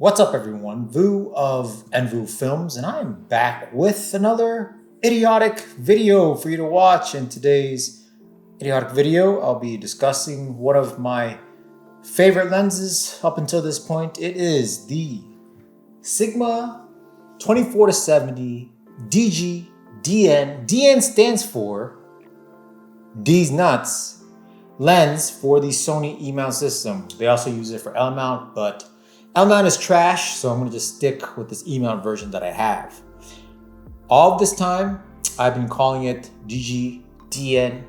What's up, everyone? Vu of Envu Films, and I'm back with another idiotic video for you to watch. In today's idiotic video, I'll be discussing one of my favorite lenses up until this point. It is the Sigma 24-70 DG DN. DN stands for D's Nuts lens for the Sony E-mount system. They also use it for L-mount, but L-mount is trash, so I'm gonna just stick with this E-mount version that I have. All of this time, I've been calling it DG-DN.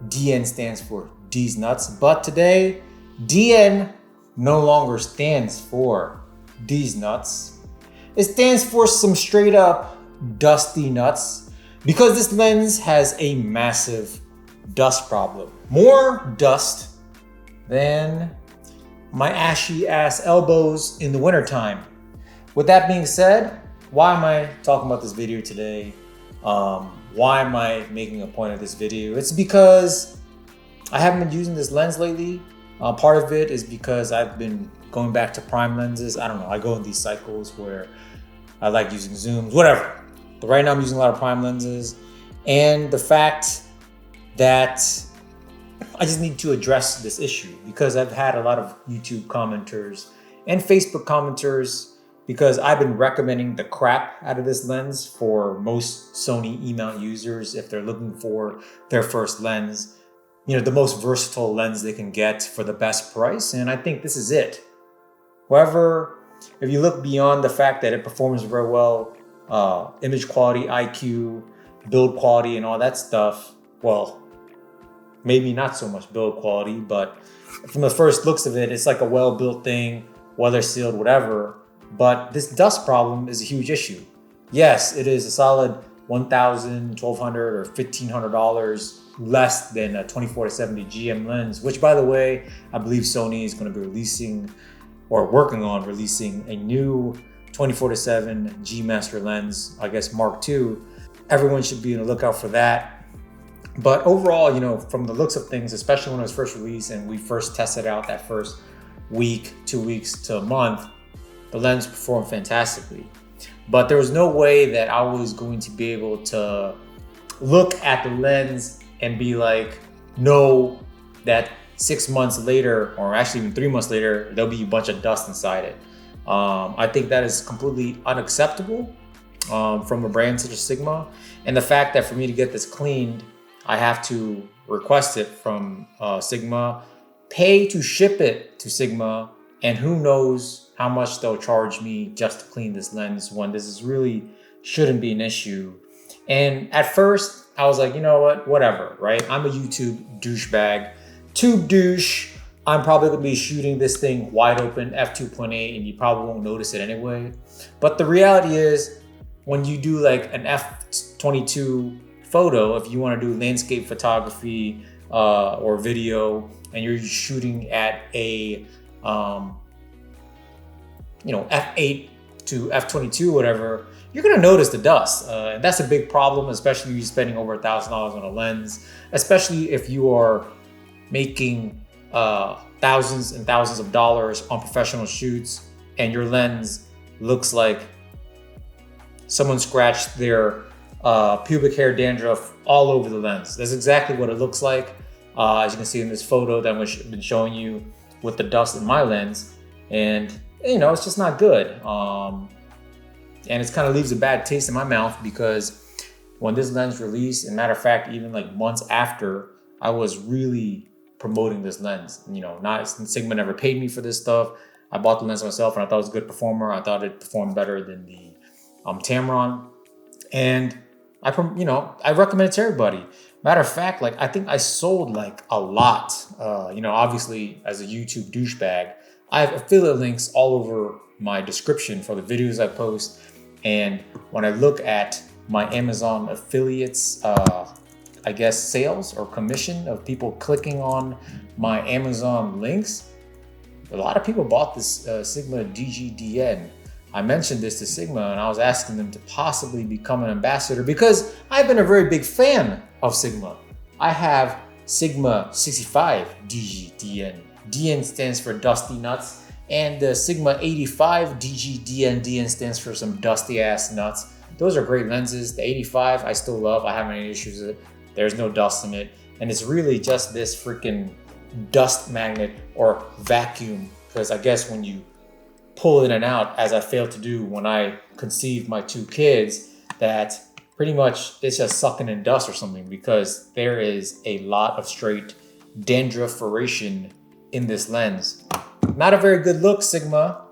DN stands for D's Nuts, but today, DN no longer stands for D's Nuts. It stands for some straight up dusty nuts, because this lens has a massive dust problem. More dust than my ashy ass elbows in the wintertime. With that being said, why am I talking about this video today? Why am I making a point of this video? It's because I haven't been using this lens lately. Part of it is because I've been going back to prime lenses. I don't know, I go in these cycles where I like using zooms, whatever. But right now I'm using a lot of prime lenses. And the fact that I just need to address this issue because I've had a lot of YouTube commenters and Facebook commenters because I've been recommending the crap out of this lens for most Sony E-mount users if they're looking for their first lens, you know, the most versatile lens they can get for the best price. And I think this is it. However, if you look beyond the fact that it performs very well, image quality, IQ, build quality, and all that stuff, well, maybe not so much build quality, but from the first looks of it, it's like a well-built thing, weather sealed, whatever. But this dust problem is a huge issue. Yes, it is a solid $1,000, $1,200, or $1,500 less than a 24-70 GM lens, which, by the way, I believe Sony is going to be releasing or working on releasing a new 24-7 G Master lens, I guess Mark II. Everyone should be on the lookout for that. But overall, you know, from the looks of things, especially when it was first released and we first tested out that first week, 2 weeks to a month, the lens performed fantastically. But there was no way that I was going to be able to look at the lens and be like, know that 6 months later, or actually even 3 months later, there'll be a bunch of dust inside it. I think that is completely unacceptable from a brand such as Sigma. And the fact that for me to get this cleaned, I have to request it from Sigma, pay to ship it to Sigma, and who knows how much they'll charge me just to clean this lens when this is really shouldn't be an issue. And at first, I was like, you know what, whatever, right? I'm a YouTube douchebag, tube douche. I'm probably gonna be shooting this thing wide open, f2.8, and you probably won't notice it anyway. But the reality is, when you do like an f22 photo, if you want to do landscape photography or video, and you're shooting at a f8 to f22, whatever, you're gonna notice the dust, and that's a big problem, especially if you're spending over $1,000 on a lens, especially if you are making thousands and thousands of dollars on professional shoots, and your lens looks like someone scratched their pubic hair dandruff all over the lens. That's exactly what it looks like. As you can see in this photo that I've been showing you with the dust in my lens. And, you know, it's just not good. And it kind of leaves a bad taste in my mouth because when this lens released, and matter of fact, even like months after, I was really promoting this lens. You know, Sigma never paid me for this stuff. I bought the lens myself and I thought it was a good performer. I thought it performed better than the Tamron. And I recommend it to everybody. Matter of fact, like I think I sold like a lot. Obviously as a YouTube douchebag, I have affiliate links all over my description for the videos I post. And when I look at my Amazon affiliates, I guess sales or commission of people clicking on my Amazon links, a lot of people bought this Sigma DG-DN. I mentioned this to Sigma and I was asking them to possibly become an ambassador because I've been a very big fan of Sigma. I have Sigma 65 DG-DN. DN stands for Dusty Nuts. and the Sigma 85 DGDN stands for some dusty ass nuts. Those are great lenses. The 85 I still love. I haven't any issues with it. There's no dust in it, and it's really just this freaking dust magnet or vacuum, because I guess when you pull in and out, as I failed to do when I conceived my 2 kids, that pretty much it's just sucking in dust or something, because there is a lot of straight dandruffation in this lens. Not a very good look, Sigma.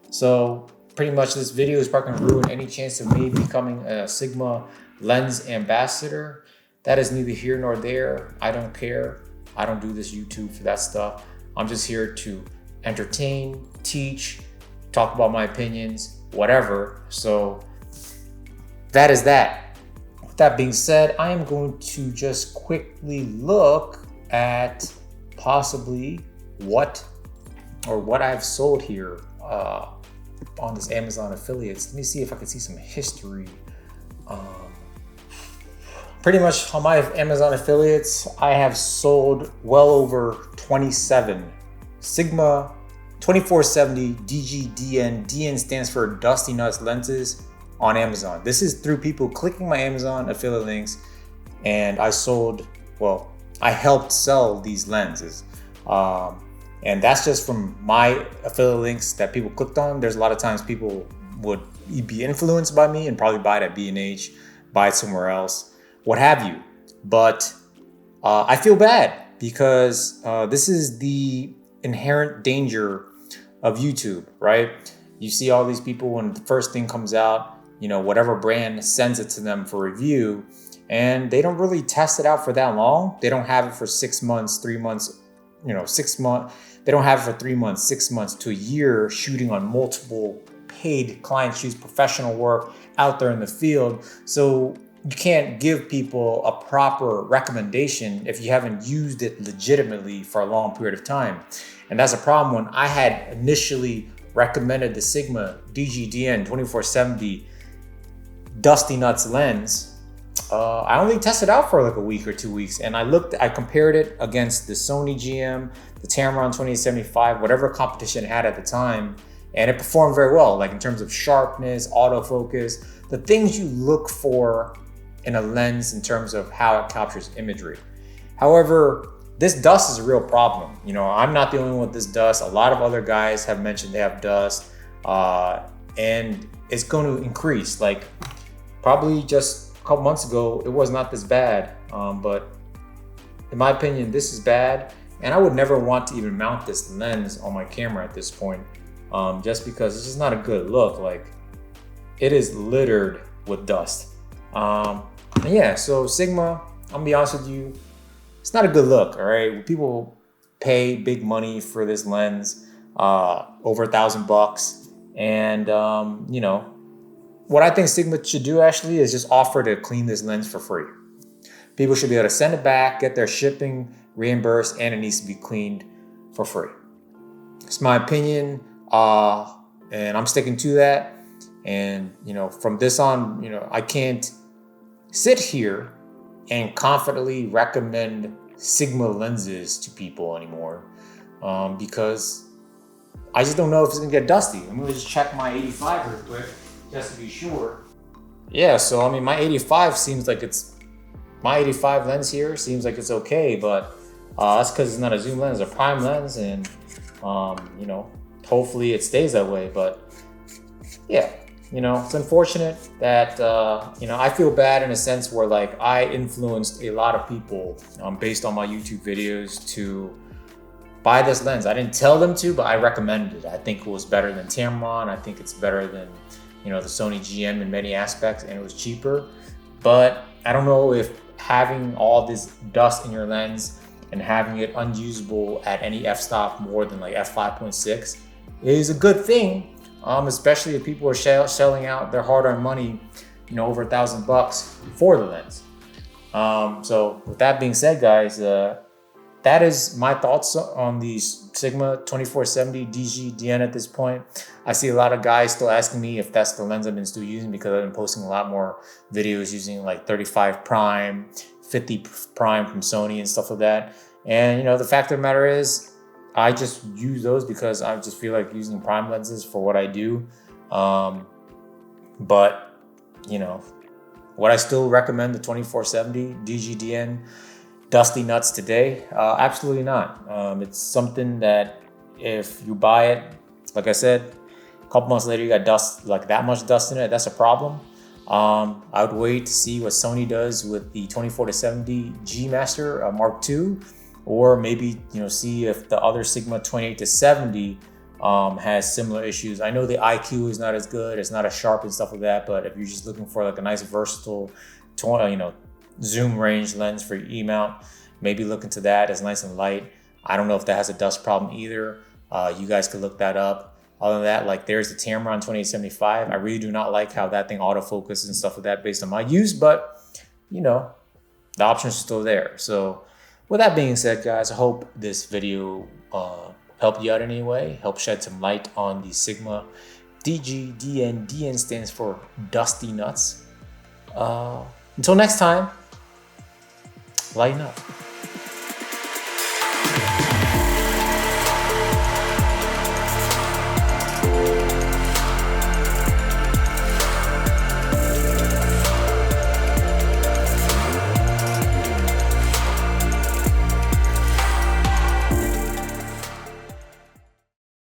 So pretty much this video is probably gonna ruin any chance of me becoming a Sigma lens ambassador. That is neither here nor there. I don't care. I don't do this YouTube for that stuff. I'm just here to entertain, teach, talk about my opinions, whatever. So that is that. With that being said, I am going to just quickly look at possibly what I've sold here on this Amazon affiliates. Let me see if I can see some history. Pretty much on my Amazon affiliates, I have sold well over 27 Sigma 2470 DGDN. DN stands for Dusty Nuts lenses on Amazon. This is through people clicking my Amazon affiliate links, and I helped sell these lenses. And that's just from my affiliate links that people clicked on. There's a lot of times people would be influenced by me and probably buy it at B&H, buy it somewhere else, what have you. But I feel bad because this is the inherent danger of YouTube, right? You see all these people when the first thing comes out, whatever brand sends it to them for review, and they don't really test it out for that long. They don't have it for 6 months, 3 months, 6 months. They don't have it for 3 months, 6 months to a year shooting on multiple paid client shoots, professional work out there in the field. So you can't give people a proper recommendation if you haven't used it legitimately for a long period of time. And that's a problem. When I had initially recommended the Sigma DGDN 2470 Dusty Nuts lens, I only tested out for like a week or 2 weeks, and I compared it against the Sony GM, the Tamron 2875, whatever competition it had at the time, and it performed very well, like in terms of sharpness, autofocus, the things you look for in a lens in terms of how it captures imagery. However, this dust is a real problem. I'm not the only one with this dust. A lot of other guys have mentioned they have dust, and it's going to increase. Like probably just a couple months ago, it was not this bad, but in my opinion, this is bad. And I would never want to even mount this lens on my camera at this point, just because it's just not a good look. Like it is littered with dust. And yeah, so Sigma, I'm gonna be honest with you, it's not a good look, all right? People pay big money for this lens, over $1,000. And, what I think Sigma should do actually is just offer to clean this lens for free. People should be able to send it back, get their shipping reimbursed, and it needs to be cleaned for free. It's my opinion, and I'm sticking to that. And, from this on, I can't sit here and confidently recommend Sigma lenses to people anymore, because I just don't know if it's gonna get dusty. I'm gonna just check my 85 real quick just to be sure. Yeah, so my 85 seems like my 85 lens here seems like it's okay, but that's because it's not a zoom lens, it's a prime lens, and hopefully it stays that way. But yeah, it's unfortunate that, I feel bad in a sense where like I influenced a lot of people based on my YouTube videos to buy this lens. I didn't tell them to, but I recommended it. I think it was better than Tamron. I think it's better than, the Sony GM in many aspects, and it was cheaper. But I don't know if having all this dust in your lens and having it unusable at any f-stop more than like f5.6 is a good thing. Especially if people are shelling out their hard-earned money, over $1,000 for the lens. So with that being said, guys, that is my thoughts on the Sigma 2470 DGDN at this point. I see a lot of guys still asking me if that's the lens I've been still using, because I've been posting a lot more videos using like 35 prime, 50 prime from Sony and stuff like that. And the fact of the matter is, I just use those because I just feel like using prime lenses for what I do. But you know, would I still recommend the 2470 DGDN Dusty Nuts today? Absolutely not. It's something that if you buy it, like I said, a couple months later you got dust, like that much dust in it, that's a problem. I would wait to see what Sony does with the 24-70 G Master Mark II, or maybe see if the other Sigma 28-70 has similar issues. I know the IQ is not as good, it's not as sharp and stuff like that, but if you're just looking for like a nice versatile zoom range lens for your E-mount, maybe look into that. It's nice and light. I don't know if that has a dust problem either. You guys could look that up. Other than that, like there's the Tamron 28-75. I really do not like how that thing autofocuses and stuff like that based on my use, but the options are still there. So with that being said, guys, I hope this video helped you out in any way, help shed some light on the Sigma DGDN. DN stands for Dusty Nuts. Until next time, lighten up.